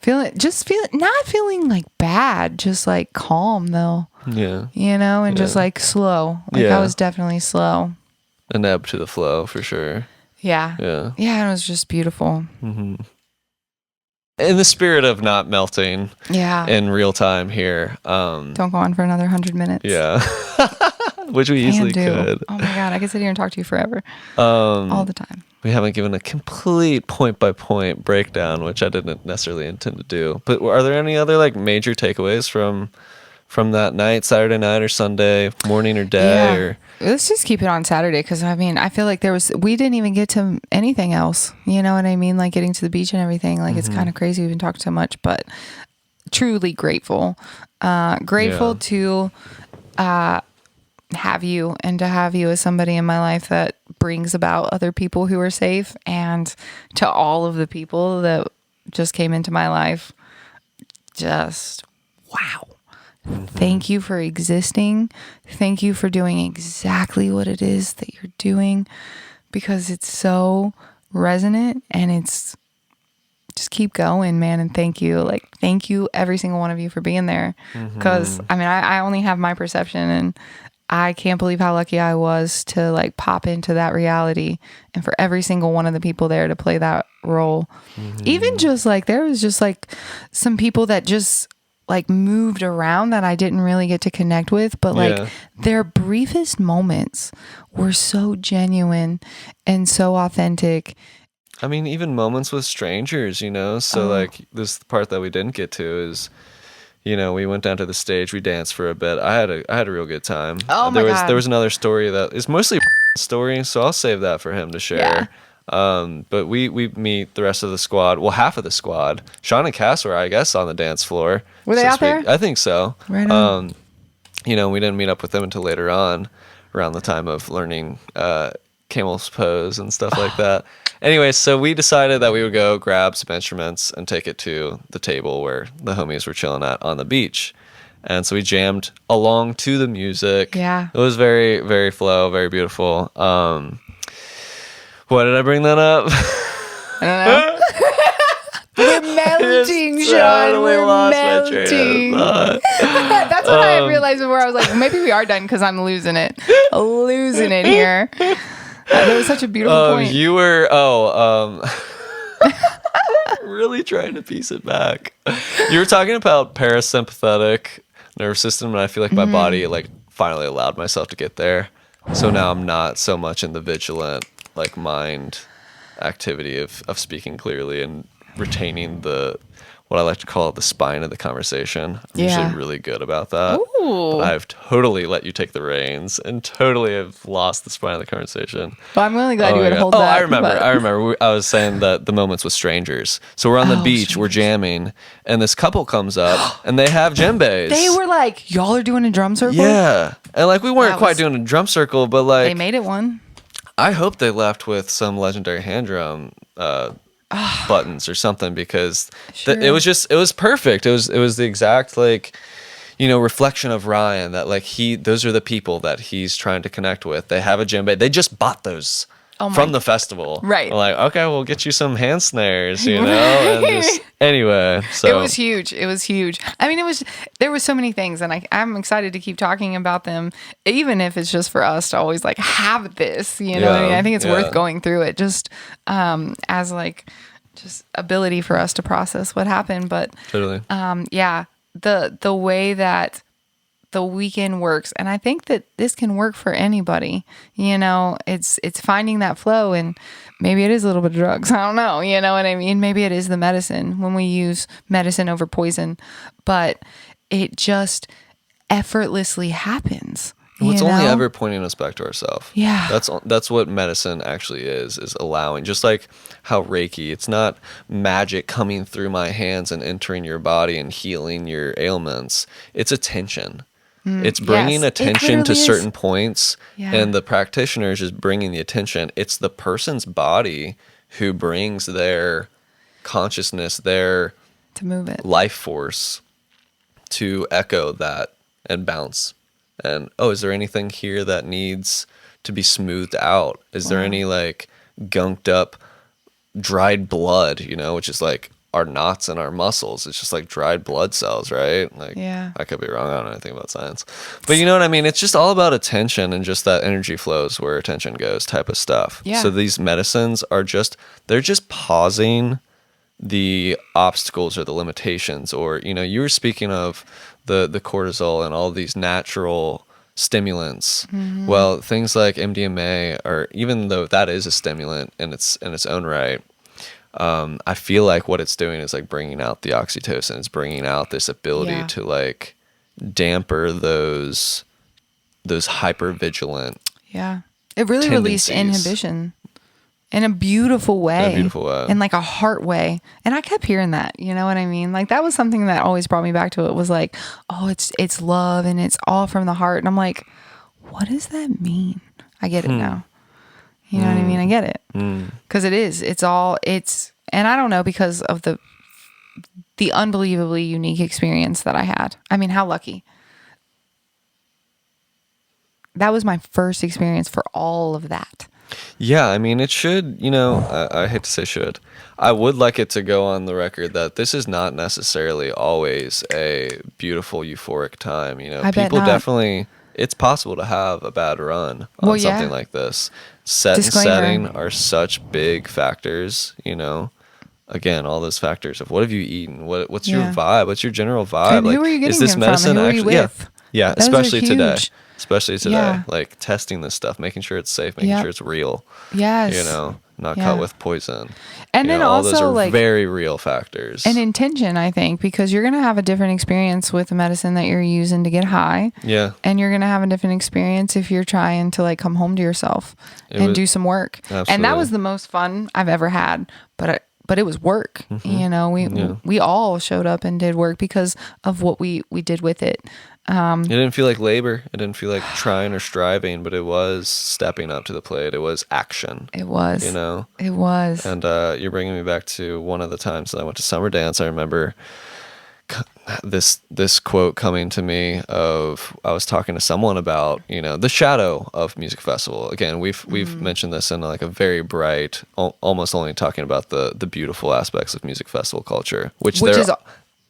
not feeling like bad, just like calm though. Yeah. You know, and just like slow. Like Yeah. I was definitely slow. An ebb to the flow for sure. Yeah. Yeah. Yeah, it was just beautiful. In the spirit of not melting Yeah. in real time here. Don't go on for another 100 minutes. Yeah. Which we easily could. Oh my God, I could sit here and talk to you forever. All the time. We haven't given a complete point by point breakdown, which I didn't necessarily intend to do. But are there any other like major takeaways from that night, Saturday night or Sunday morning or day? Or let's just keep it on Saturday, because I mean, I feel like we didn't even get to anything else. You know what I mean? Like getting to the beach and everything. Like it's kind of crazy. We've been talking so much, but truly grateful. Grateful to have you, and to have you as somebody in my life that brings about other people who are safe, and to all of the people that just came into my life. Just wow. Thank you for existing. Thank you for doing exactly what it is that you're doing, because it's so resonant, and it's just keep going, man. And thank you. Like, thank you, every single one of you, for being there. Because I mean, I only have my perception, and I can't believe how lucky I was to like pop into that reality, and for every single one of the people there to play that role. Even just like, there was just like some people that just like moved around that I didn't really get to connect with, but like their briefest moments were so genuine and so authentic. I mean, even moments with strangers, you know? So like this part that we didn't get to is, you know, we went down to the stage, we danced for a bit. I had a real good time. Oh my God. There was another story that is mostly a story, so I'll save that for him to share. But we meet the rest of the squad. Well, half of the squad. Sean and Cass were, I guess, on the dance floor. Were they out there? I think so. Right on. You know, we didn't meet up with them until later on, around the time of learning camel's pose and stuff like that. Anyway, so we decided that we would go grab some instruments and take it to the table where the homies were chilling at on the beach. And so we jammed along to the music. Yeah. It was very, very flow, very beautiful. Why did I bring that up? I don't know. We're melting, Sean. We're melting. That's what I realized before. I was like, maybe we are done, because I'm losing it. Losing it here. That was such a beautiful point. You were, really trying to piece it back. You were talking about parasympathetic nervous system, and I feel like my body like finally allowed myself to get there. So now I'm not so much in the vigilant like mind activity of speaking clearly and retaining the what I like to call the spine of the conversation. I'm usually really good about that. Ooh. But I've totally let you take the reins and totally have lost the spine of the conversation. Well, I'm really glad you would hold that. I remember. I was saying that the moments with strangers. So we're on the beach, we're jamming, and this couple comes up, and they have djembes. They were like, y'all are doing a drum circle? Yeah. And like, we weren't quite doing a drum circle, but like... They made it one. I hope they left with some legendary hand drum buttons or something, because it was perfect. It was the exact, like, you know, reflection of Ryan, that like those are the people that he's trying to connect with. They have a djembe. They just bought those from the festival. Right. We're like, okay, we'll get you some hand snares, you know? And anyway, so. It was huge. It was huge. I mean, there were so many things, and I'm excited to keep talking about them, even if it's just for us to always like have this, you know what I mean? I think it's worth going through it just as like just ability for us to process what happened. But totally. The way that the weekend works, and I think that this can work for anybody, you know, it's finding that flow, and maybe it is a little bit of drugs. I don't know. You know what I mean? Maybe it is the medicine, when we use medicine over poison, but it just effortlessly happens. Well, it's only ever pointing us back to ourselves. Yeah. That's what medicine actually is allowing. Just like how Reiki, it's not magic coming through my hands and entering your body and healing your ailments. It's attention. It's bringing attention to certain points, and the practitioner is just bringing the attention. It's the person's body who brings their consciousness, their to move it, life force to echo that and bounce. And, is there anything here that needs to be smoothed out? Is there any like gunked up, dried blood, you know, which is like our knots in our muscles? It's just like dried blood cells, right? Like, I could be wrong. I don't know anything about science, but you know what I mean? It's just all about attention, and just that energy flows where attention goes type of stuff. Yeah. So these medicines they're just pausing the obstacles or the limitations, or, you know, you were speaking of the cortisol and all these natural stimulants. Well, things like MDMA, or even though that is a stimulant in its own right, I feel like what it's doing is like bringing out the oxytocin. It's bringing out this ability to like damper those hyper vigilant. Yeah, it really released inhibition in a beautiful way. In like a heart way. And I kept hearing that, you know what I mean? Like, that was something that always brought me back to it, was like, it's love, and it's all from the heart. And I'm like, what does that mean? I get it now. You know what I mean? I get it. Because and I don't know, because of the unbelievably unique experience that I had. I mean, how lucky. That was my first experience for all of that. Yeah, I mean, it should, you know, I hate to say should. I would like it to go on the record that this is not necessarily always a beautiful, euphoric time. You know, people definitely, it's possible to have a bad run on something like this. Set and setting are such big factors, you know. Again, all those factors of what have you eaten? What's your vibe? What's your general vibe? And who are you getting is this them medicine from? And who are you with? Yeah, Those especially today. Yeah. Like testing this stuff, making sure it's safe, making sure it's real. Yes. You know, not cut with poison. And you then know, all also those are like very real factors. And intention, I think, because you're going to have a different experience with the medicine that you're using to get high. Yeah. And you're going to have a different experience if you're trying to like come home to yourself and do some work. Absolutely. And that was the most fun I've ever had. But it was work. You know, we all showed up and did work because of what we did with it. It didn't feel like labor. It didn't feel like trying or striving, but it was stepping up to the plate. It was action. It was. You know? It was. And you're bringing me back to one of the times that I went to summer dance. I remember this quote coming to me of, I was talking to someone about, you know, the shadow of music festival. Again, we've mentioned this in like a very bright, almost only talking about the beautiful aspects of music festival culture, which there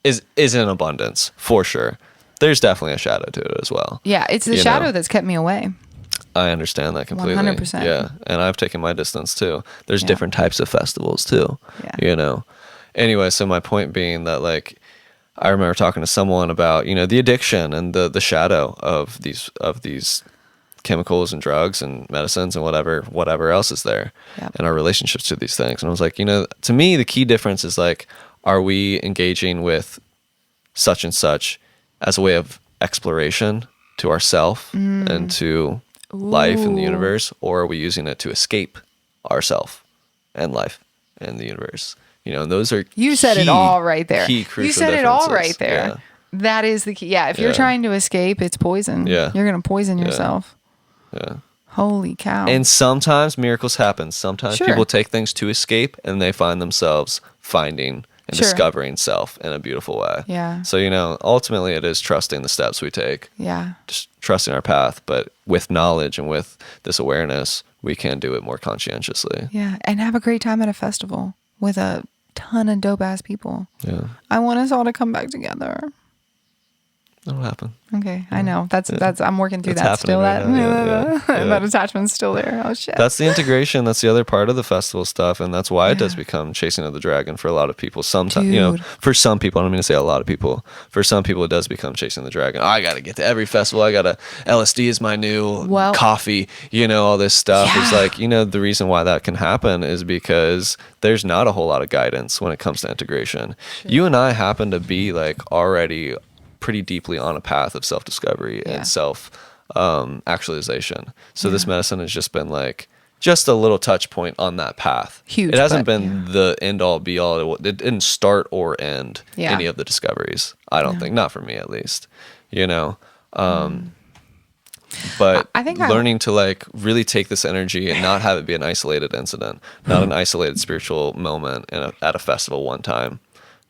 is in abundance for sure. There's definitely a shadow to it as well. Yeah, it's the shadow that's kept me away. I understand that completely. 100%. Yeah, and I've taken my distance too. There's different types of festivals too. Yeah. You know. Anyway, so my point being that like, I remember talking to someone about, you know, the addiction and the shadow of these chemicals and drugs and medicines and whatever else is there, and our relationships to these things. And I was like, you know, to me, the key difference is like, are we engaging with such and such as a way of exploration to ourself and to life and the universe, or are we using it to escape ourself and life and the universe? You know, and those are you said it all right there. Key crucial you said it all right there. Yeah. That is the key. Yeah, if you're trying to escape, it's poison. Yeah. You're going to poison yourself. Yeah. Holy cow. And sometimes miracles happen. Sometimes people take things to escape and they find themselves finding and discovering self in a beautiful way. Yeah. So, you know, ultimately it is trusting the steps we take. Yeah. Just trusting our path. But with knowledge and with this awareness, we can do it more conscientiously. Yeah. And have a great time at a festival with a ton of dope ass people. Yeah. I want us all to come back together. That'll happen. Okay, I know. That's I'm working through that still. Right That attachment's still there. Oh shit. That's the integration. That's the other part of the festival stuff, and that's why it does become chasing of the dragon for a lot of people. Sometimes, you know, for some people, I don't mean to say a lot of people. For some people, it does become chasing the dragon. I got to get to every festival. I got to LSD is my new coffee. You know, all this stuff is like, you know, the reason why that can happen is because there's not a whole lot of guidance when it comes to integration. You and I happen to be like already pretty deeply on a path of self-discovery and self actualization. So this medicine has just been like just a little touch point on that path. Huge. It hasn't been the end all be all. It didn't start or end any of the discoveries. I don't think, not for me at least, you know. But I think learning to like really take this energy and not have it be an isolated incident, not an isolated spiritual moment at a festival one time,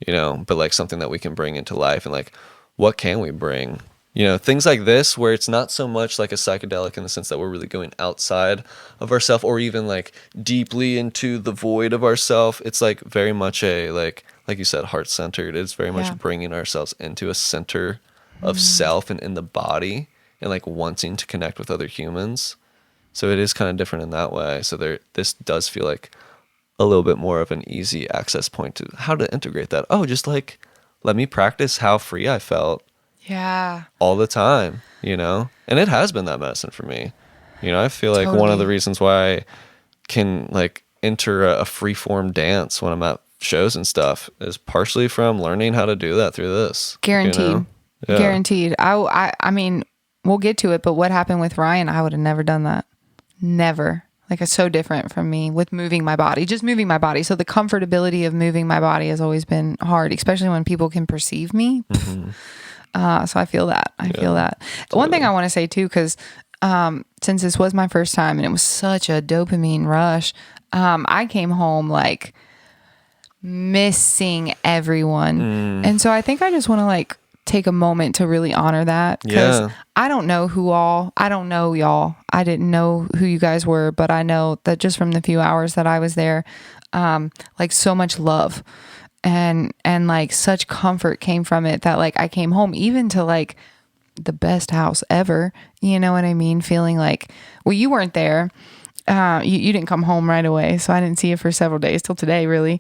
you know, but like something that we can bring into life and like, what can we bring? You know, things like this where it's not so much like a psychedelic in the sense that we're really going outside of ourself or even like deeply into the void of ourself. It's like very much a like you said, heart-centered. It's very much bringing ourselves into a center of self and in the body and like wanting to connect with other humans. So it is kind of different in that way. So this does feel like a little bit more of an easy access point to how to integrate that. Oh, just like let me practice how free I felt. Yeah. All the time, you know? And it has been that medicine for me. You know, I feel like one of the reasons why I can like enter a free form dance when I'm at shows and stuff is partially from learning how to do that through this. Guaranteed. You know? Guaranteed. I mean, we'll get to it, but what happened with Ryan, I would have never done that. Never. Like it's so different from me with moving my body, just moving my body. So the comfortability of moving my body has always been hard, especially when people can perceive me. So I feel that. I feel that. Totally. One thing I want to say too, because since this was my first time and it was such a dopamine rush, I came home like missing everyone. And so I think I just want to like take a moment to really honor that because I don't know I don't know y'all. I didn't know who you guys were, but I know that just from the few hours that I was there, like so much love and like such comfort came from it that like I came home even to like the best house ever. You know what I mean? Feeling like, well, you weren't there. You didn't come home right away. So I didn't see you for several days till today, really.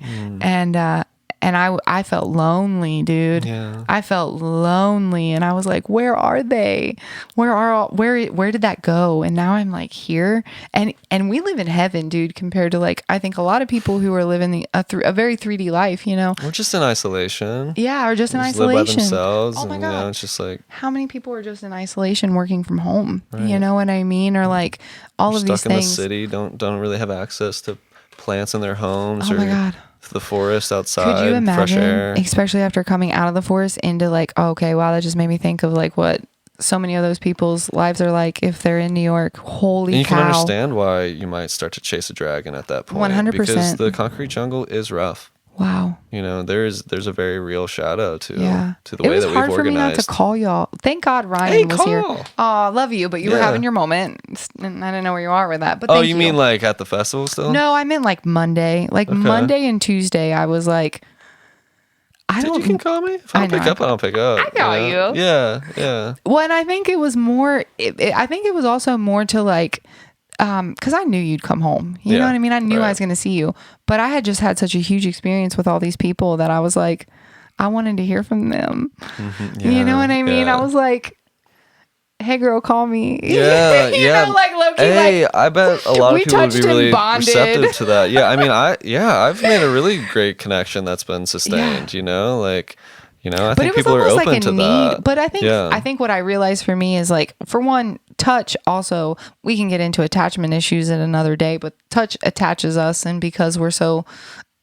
And I felt lonely, dude. Yeah. I felt lonely and I was like, where are they? Where did that go? And now I'm like here and we live in heaven, dude, compared to like, I think a lot of people who are living a very 3D life, you know, or just in isolation. Yeah. Or just in isolation. Live by themselves. Oh my God. You know, it's just like, how many people are just in isolation working from home? Right. You know what I mean? Or like all of these things. Stuck in the city, don't really have access to plants in their homes. Oh my God. The forest outside. Could you imagine, fresh air. Especially after coming out of the forest into like, oh, okay, wow, that just made me think of like what so many of those people's lives are like if they're in New York. Holy and you cow. can understand why you might start to chase a dragon at that point. 100%. Because the concrete jungle is rough. Wow. You know, there's a very real shadow to the way that we've organized. It was hard for me not to call y'all. Thank God Ryan was here. Oh, I love you, but you were having your moment. And I didn't know where you are with that. But you mean like at the festival still? No, I meant like Monday. Like Monday and Tuesday, I was like, you can call me. If I don't pick up, I don't pick up. I call you. Yeah. Well, and I think it was more, I think it was also more to like, because I knew you'd come home. You know what I mean? I knew I was going to see you. But I had just had such a huge experience with all these people that I was like, I wanted to hear from them. You know what I mean? I was like, hey girl, call me. Yeah, yeah. Like low-key, hey, like, I bet a lot of people would be really bonded. receptive to that. Yeah, I mean, I've made a really great connection that's been sustained, you know, like, you know, I think people are open to that. But I think what I realized for me is like, for one, touch also, we can get into attachment issues in another day, but touch attaches us. And because we're so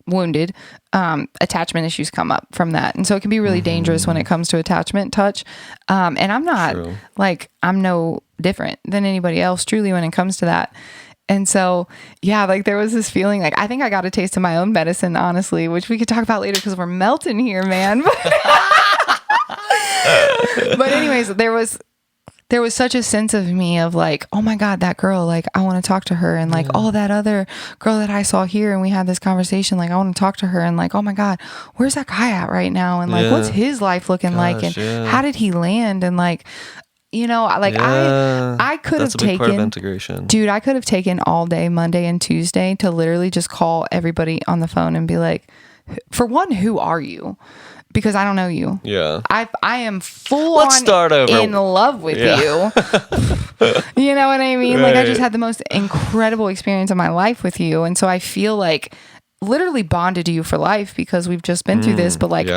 wounded, attachment issues come up from that. And so it can be really dangerous when it comes to attachment touch. And I'm not like, I'm no different than anybody else truly when it comes to that. And so, yeah, like there was this feeling like, I think I got a taste of my own medicine, honestly, which we could talk about later because we're melting here, man. But anyways, there was such a sense of me of like, oh my God, that girl, like I want to talk to her. And like, oh, that other girl that I saw here and we had this conversation, like I want to talk to her. And like, oh my God, where's that guy at right now? And like, what's his life looking like? And how did he land? And like, you know, like I could have taken part of integration. Dude, I could have taken all day Monday and Tuesday to literally just call everybody on the phone and be like, for one, who are you? Because I don't know you. Yeah. I am full on start over. In love with you. You know what I mean? Right. Like I just had the most incredible experience of my life with you. And so I feel like literally bonded to you for life because we've just been through this, but like,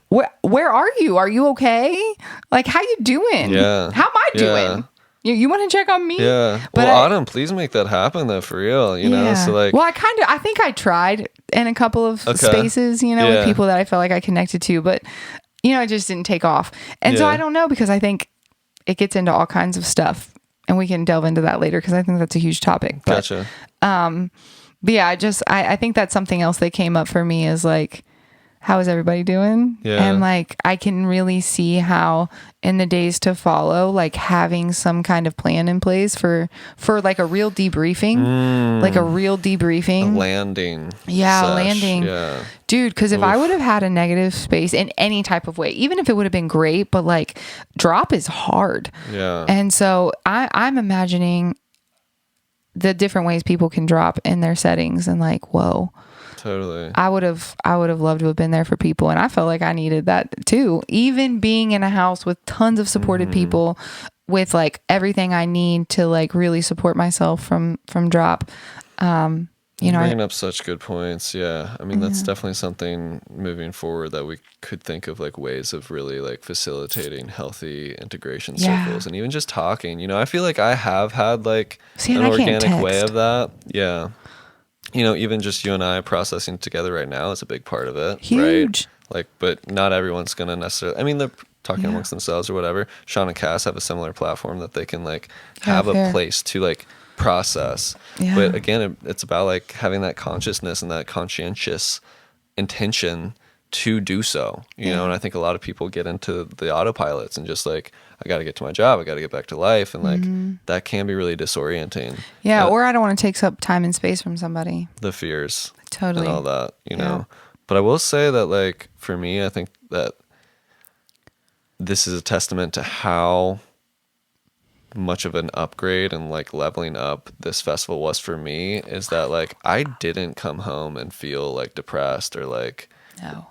where are you? Are you okay? Like, how you doing? Yeah. How am I doing? You want to check on me? Yeah. But Autumn, please make that happen though, for real. You know, so like. Well, I think I tried in a couple of spaces, you know, with people that I felt like I connected to, but you know, it just didn't take off. And so I don't know, because I think it gets into all kinds of stuff and we can delve into that later because I think that's a huge topic. But, gotcha. But yeah, I think that's something else that came up for me is like, how is everybody doing? Yeah. And like, I can really see how in the days to follow, like having some kind of plan in place for like a real debriefing, a landing. Yeah. Landing. Yeah. Dude, because if I would have had a negative space in any type of way, even if it would have been great, but like drop is hard. Yeah. And so I'm imagining the different ways people can drop in their settings and like, whoa. Totally. I would have loved to have been there for people. And I felt like I needed that too. Even being in a house with tons of supported people with like everything I need to like really support myself from drop. You know, bringing up such good points. Yeah. I mean, that's definitely something moving forward that we could think of like ways of really like facilitating healthy integration circles and even just talking, you know, I feel like I have had like an organic way of that. Yeah. You know, even just you and I processing together right now is a big part of it. Huge. Right? Like, but not everyone's going to necessarily, I mean, they're talking amongst themselves or whatever. Sean and Cass have a similar platform that they can like have a place to like process. Yeah. But again, it's about like having that consciousness and that conscientious intention to do so, you know, and I think a lot of people get into the autopilots and just like, I got to get to my job. I got to get back to life. And like, that can be really disorienting. Yeah. Or I don't want to take up time and space from somebody. The fears. Totally. And all that, you know, but I will say that like, for me, I think that this is a testament to how much of an upgrade and like leveling up this festival was for me is that like, I didn't come home and feel like depressed or like,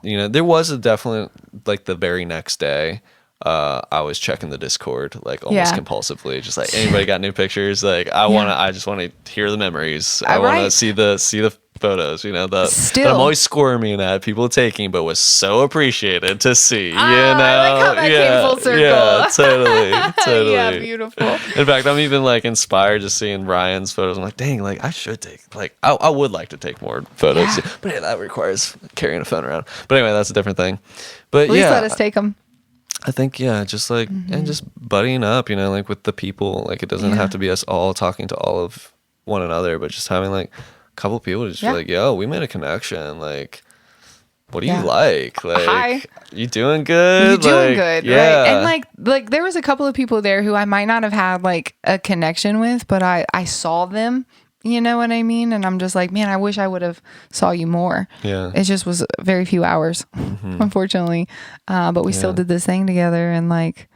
you know, there was a definite, like the very next day, I was checking the Discord like almost compulsively, just like anybody got new pictures. Like I just want to hear the memories. I want to see the photos, you know, that I'm always squirming at people taking, but was so appreciated to see, you know. I like how that came full circle. Yeah, totally. Yeah, beautiful. In fact, I'm even like inspired just seeing Ryan's photos. I'm like, dang, like I should take, like I would like to take more photos, but that requires carrying a phone around. But anyway, that's a different thing. But at least let us take them. I think, just like, and just buddying up, you know, like with the people, like it doesn't have to be us all talking to all of one another, but just having like a couple people to just be like, yo, we made a connection. Like, what do you like? Like, hi. You doing good? You doing good, right? And like there was a couple of people there who I might not have had like a connection with, but I saw them. You know what I mean? And I'm just like, man, I wish I would have saw you more. Yeah. It just was very few hours, unfortunately. But we still did this thing together and like,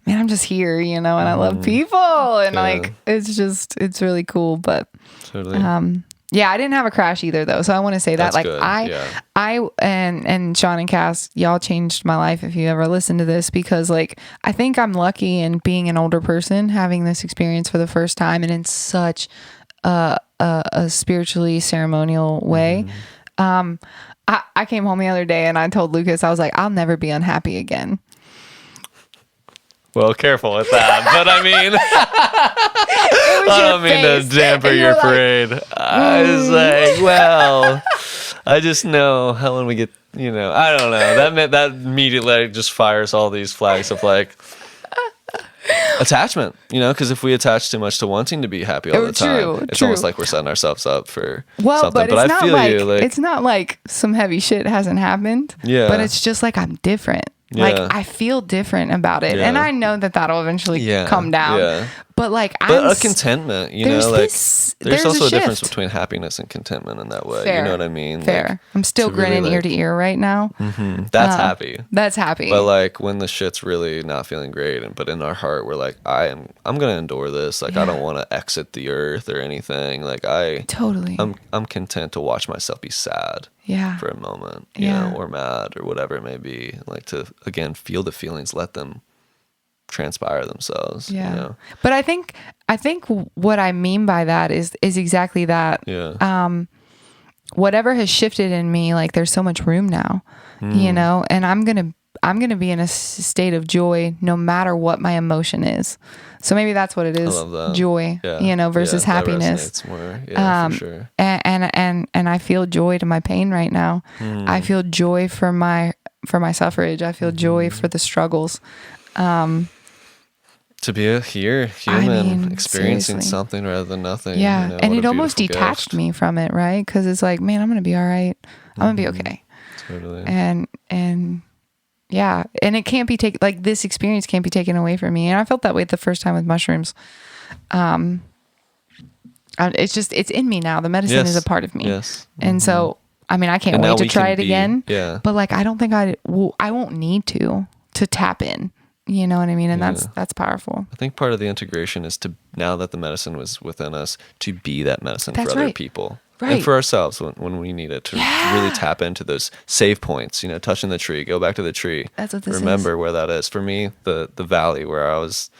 man, I'm just here, you know, and I love people and like, it's really cool. But, totally. Yeah, I didn't have a crash either though. So I want to say that That's like good. I and Sean and Cass, y'all changed my life if you ever listen to this, because like I think I'm lucky in being an older person having this experience for the first time and in such a spiritually ceremonial way. I came home the other day and I told Lucas, I was like, I'll never be unhappy again. Well, careful with that. But I mean, I don't mean to damper your parade. I was like, well, I just know how when we get, I don't know. That immediately just fires all these flags of like attachment, because if we attach too much to wanting to be happy all the time, it's almost like we're setting ourselves up for something. But I feel like it's not like some heavy shit hasn't happened. Yeah. But it's just like I'm different. Yeah. Like I feel different about it, and I know that'll eventually come down. Yeah. But like, a contentment, there's also a difference between happiness and contentment in that way. Fair. You know what I mean? Fair. Like, I'm still grinning ear to ear right now. Mm-hmm. That's happy. That's happy. But like when the shit's really not feeling great, but in our heart we're like, I'm gonna endure this. Like I don't want to exit the earth or anything. Like I'm content to watch myself be sad. Yeah. For a moment, you know, or mad or whatever it may be. Like to again feel the feelings, let them transpire themselves. Yeah. But I think what I mean by that is exactly that. Yeah. Whatever has shifted in me, like there's so much room now, and I'm gonna be in a state of joy no matter what my emotion is. So maybe that's what it is. I love that. Joy, versus happiness. That resonates more. For sure. And I feel joy to my pain right now. I feel joy for my suffrage. I feel joy for the struggles. To be human, experiencing something rather than nothing. Yeah, and it almost detached me from it, right? Because it's like, man, I'm gonna be all right. I'm gonna be okay. Totally. And yeah, and it can't be taken. Like this experience can't be taken away from me. And I felt that way the first time with mushrooms. It's in me now. The medicine is a part of me. Yes. And so, I mean, I can't wait to try it again. Yeah. But like, I don't think I won't need to tap in. You know what I mean? And that's powerful. I think part of the integration is to, now that the medicine was within us, to be that medicine for other people. Right. And for ourselves when we need it, to really tap into those save points, touching the tree, go back to the tree. That's what this Remember where that is. For me, the valley where I was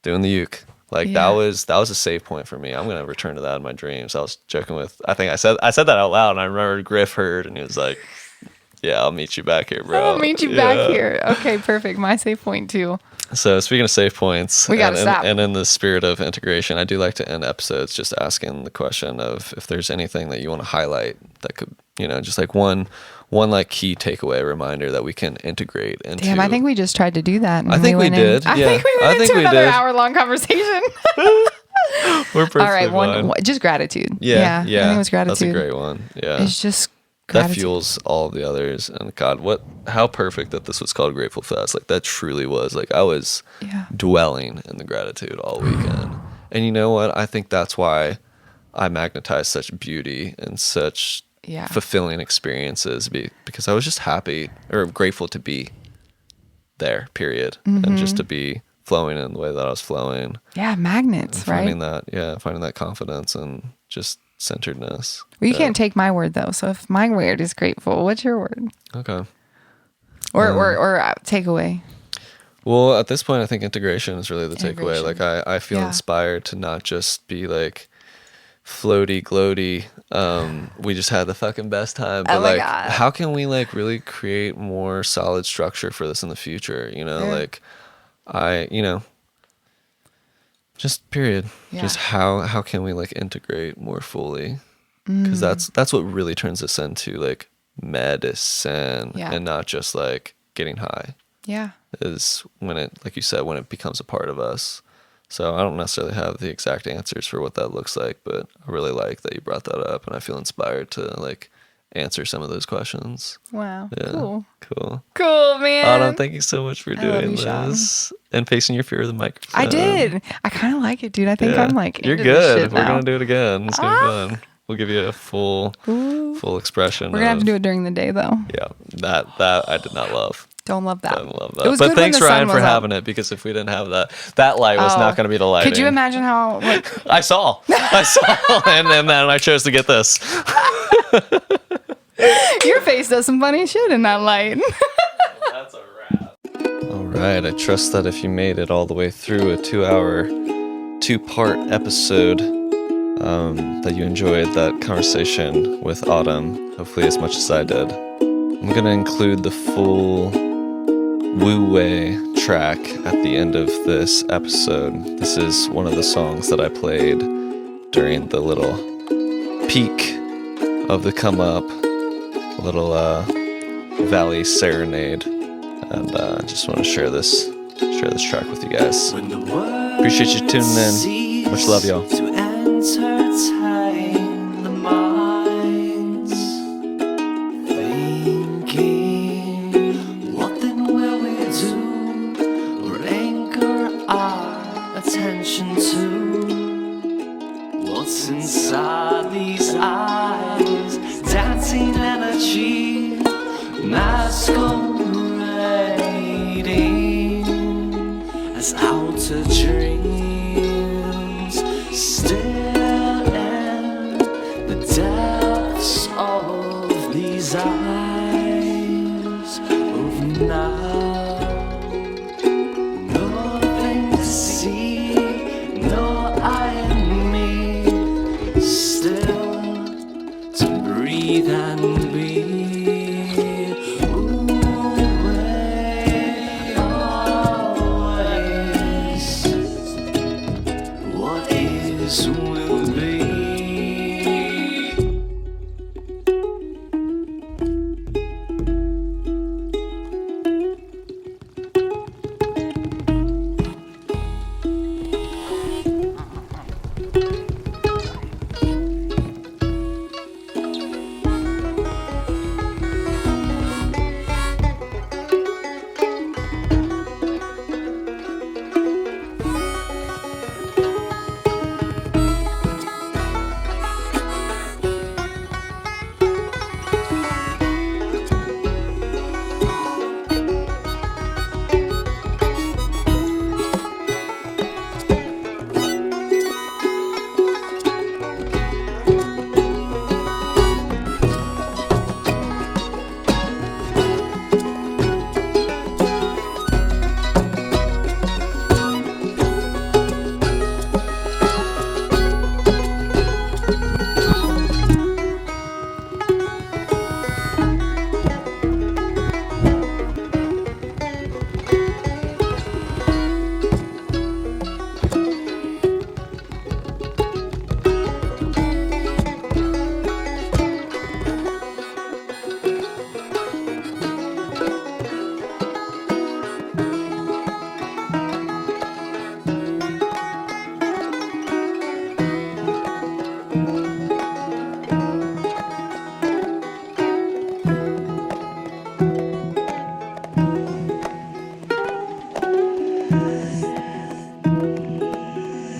doing the uke, like that was a save point for me. I'm going to return to that in my dreams. I was joking with, I think I said that out loud, and I remember Griff heard, and he was like, yeah, I'll meet you back here, bro. I'll meet you back here. Okay, perfect. My save point too. So speaking of save points, we gotta stop. And in the spirit of integration, I do like to end episodes just asking the question of if there's anything that you want to highlight that could, just like one like key takeaway reminder that we can integrate into. Damn, I think we just tried to do that. I think we did. I think we went into another hour-long conversation. We're perfectly all right, just gratitude. Yeah. I think it was gratitude. That's a great one. Yeah. It's just gratitude. That fuels all of the others. And God, how perfect that this was called Grateful Fest. Like that truly was. Like I was dwelling in the gratitude all weekend. And you know what? I think that's why I magnetize such beauty and such fulfilling experiences, because I was just happy or grateful to be there, period. And just to be flowing in the way that I was flowing. Yeah, magnets, finding that confidence and just centeredness. Well, you can't take my word though. So if my word is grateful, what's your word? Okay. Or takeaway. Well, at this point, I think integration is really the takeaway. Like I feel inspired to not just be like floaty, gloaty. We just had the fucking best time. But like, how can we like really create more solid structure for this in the future? Like just period. Yeah. Just how can we like integrate more fully? Because that's what really turns this into like medicine and not just like getting high. Yeah. Is when it, like you said, when it becomes a part of us. So I don't necessarily have the exact answers for what that looks like, but I really like that you brought that up, and I feel inspired to like answer some of those questions. Wow. Yeah. Cool, man. Autumn, thank you so much for doing this and facing your fear of the microphone. I did. I kind of like it, dude. I think I'm like, you're good. We're going to do it again. It's going to be fun. We'll give you a full expression. We're going to have to do it during the day though. Yeah. That I did not love. Don't love that. Don't love that. It was But good when thanks, the sun Ryan, for was up. having it, because if we didn't have that light was not going to be the lighting. Could you imagine how? I saw, and then I chose to get this. Your face does some funny shit in that light. That's a wrap. All right. I trust that if you made it all the way through a 2-hour, 2-part episode, that you enjoyed that conversation with Autumn, hopefully as much as I did. I'm going to include the full Wu Wei track at the end of this episode. This is one of the songs that I played during the little peak of the come up, a little valley serenade, and I just want to share this track with you guys. Appreciate you tuning in. Much love, y'all. To entertain the minds, thinking, what then will we do, or anchor our attention to? What's inside these eyes, dancing energy, masquerading as outer dreams, still in the depths of these eyes of now. Nothing to see, no I and me, still to breathe and be. Will be.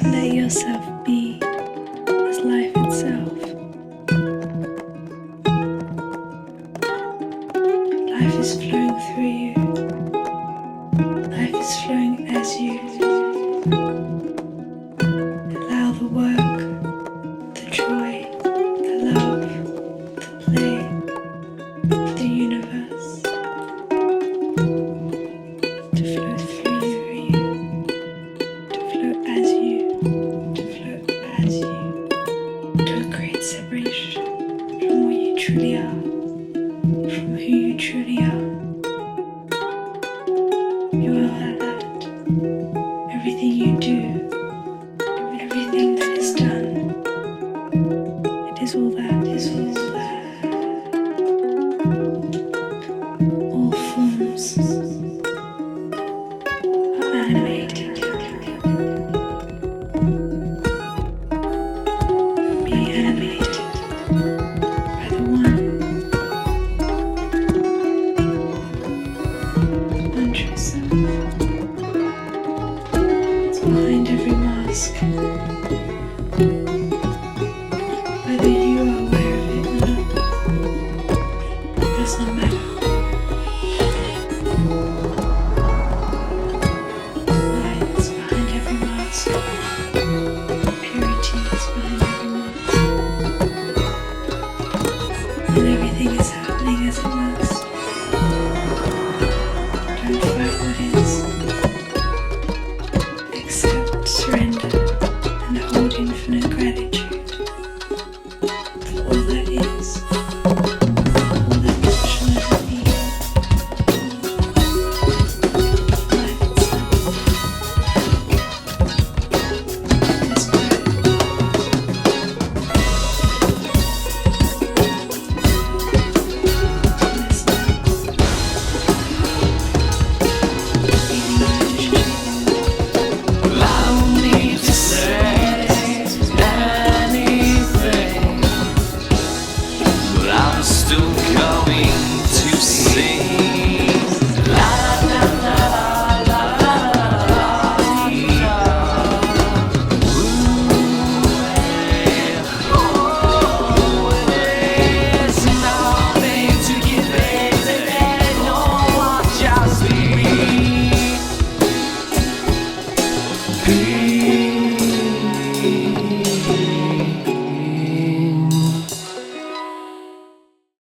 Let yourself be as life itself. Life is flowing through you. Life is flowing as you. Allow the work, the joy, the love, the play of the universe to flow through you, to flow as you, to flow as you, to a great separation from what you truly are, from who you truly are. You are that. Everything you do, everything that is done, it is all that, is all that. All forms are animated. Be animated by the one true self. It's behind every mask. Whether you